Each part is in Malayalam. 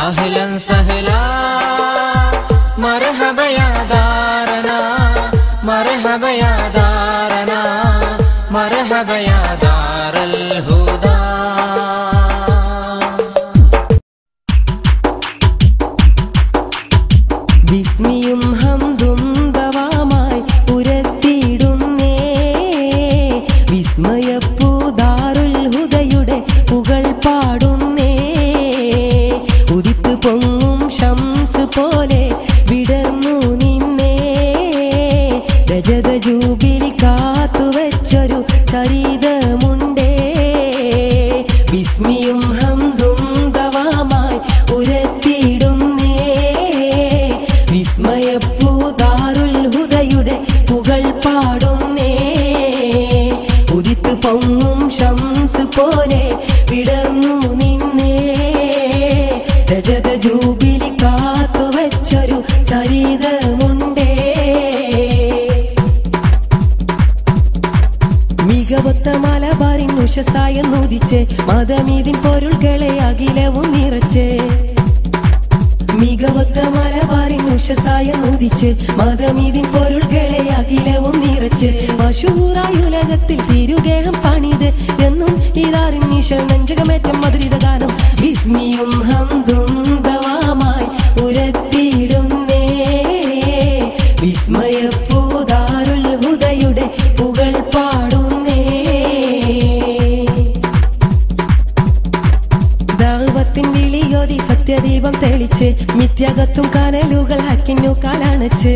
أهلا سهلا مرحبا يا دارنا مرحبا يا دارنا مرحبا يا دار الهدى ബിസ്മിയും ഹംദും ദവാമായി ഉരത്തിടുന്നേ വിസ്മയപ്പൂ ദാറുൽ ഹുദയുടെ പുകൾ പാടുന്നേ ഉദിത്ത് പൊങ്ങും ശംസ് പോലെ വിടർന്നു നിന്നേ രജത ജൂബിലി കാത്തുവച്ചൊരു ചരിതമുണ്ടേ ബിസ്മിയും ഹംദും ദവാമായി ഉരത്തിടുന്നേ വിസ്മയപ്പൂ ദാറുൽ ഹുദയുടെ പുകൾ പാടുന്നേ ഉദിത്ത് പൊങ്ങും ശംസ് പോലെ വിടർന്നു നിന്നേ രജത ജൂബിലി കാത്തുവച്ചൊരു ചരിതമുണ്ടേ മികവൊത്ത മലബാറിൻ ഉഷസായെന്നുദിച്ച് മതമീതിൻ പൊരുൾകളെ അഖിലവും നിറച്ച് മികവൊത്ത മലബാറിൻ ഉഷസായെന്നുദിച്ച് മതമീതിൻ പൊരുൾകളെ അഖിലവും നിറച്ച് മശൂറായ ഉലകത്തിൽ തിരുഗേഹം പണിത് എന്നും ഇതാറിൻ നിശൽ നെഞ്ചകമേറ്റം മധുരിത ഗാനം ബിസ്മിയും ഹംദും ദവാമായി ഉരത്തിടുന്നേ വിസ്മയപ്പൂ ദാറുൽ ഹുദയുടെ പുകൾ പാടുന്നേ ദഅവത്തിൻ വിളിയോതി സത്യദീപം തെളിച്ച് മിഥ്യകത്തും കനലുകൾ ഹക്കിനു കാലണച്ച്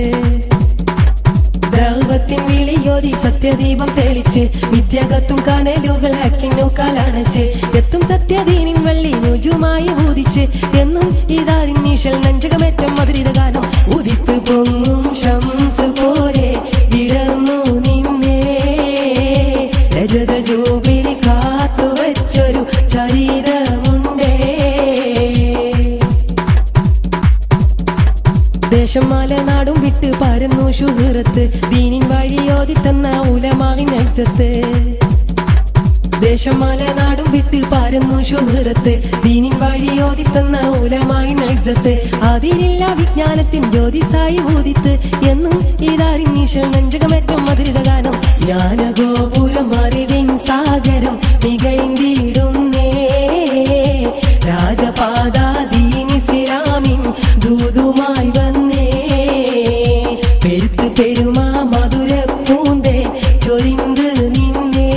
ദഅവത്തിൻ വിളിയോതി സത്യദീപം തെളിച്ച് മിഥ്യകത്തും കനലുകൾ ഹക്കിനു കാലണച്ച് എത്തും സത്യദീനിൻ വെള്ളി നുജുമായി ഊദിച്ച് എന്നും ഇതാറിൻ നിശൽ നെഞ്ചകമേറ്റം മധുരിത ഗാനം ഉദിത്ത് പൊങ്ങും ശംസ് പോലെ വിടർന്നു നിന്നേ രജത ജൂബിലി കാത്തുവച്ചൊരു ചരിതമുണ്ടേ ദേശം മലനാടും വിട്ട് പരന്നു ശുഹറത്ത് ദീനിൻ വഴിയോതി തന്ന ഉലമാവിൻ ഐസത്ത് ദേശം മലനാടും വിട്ട് പരന്നു ശുഹറത്ത് ദീനിൻ വഴിയോതി തന്ന ഉലമാവിൻ ഐസത്ത് അതിരില്ല വിജ്ഞാനത്തിൻ ജ്യോതിസായി ഊദിത്ത് എന്നും ഇതാറിൻ നിശൽ നെഞ്ചകമേറ്റം മധുരിത ഗാനം ജ്ഞാനഗോപുരം അറിവിൻ സാഗരം മികൈന്തിടുന്നേ രാജപാത ദീനിസ്ലാമിൻ ദൂതുമായി വന്നേ പെരുത്ത് പെരുമാ മധുര പൂന്തേ ചൊരിന്ത് നിന്നേ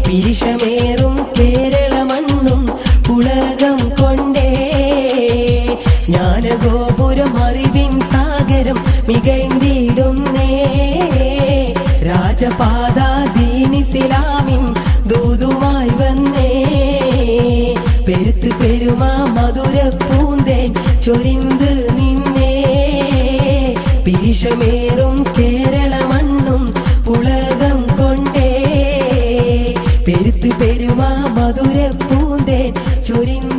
പിരിശമേറും കേരള മണ്ണും ഉലകം കൊണ്ടേ ജ്ഞാനഗോപുരം അറിവിൻ സാഗരം മികൈന്തിടുന്നേ രാജപാത ദീനിസ്ലാമിൻ ദൂതുമായി വന്നേ പെരുത്ത് പെരുമാ മധുര പൂന്തേ ചൊരിന്ത് നിന്നേ പിരിശമേറും കേരള മണ്ണും ഉലകം കൊണ്ടേ പെരുത്ത് പെരുമാ മധുര പൂന്തേ ചൊരിന്ത്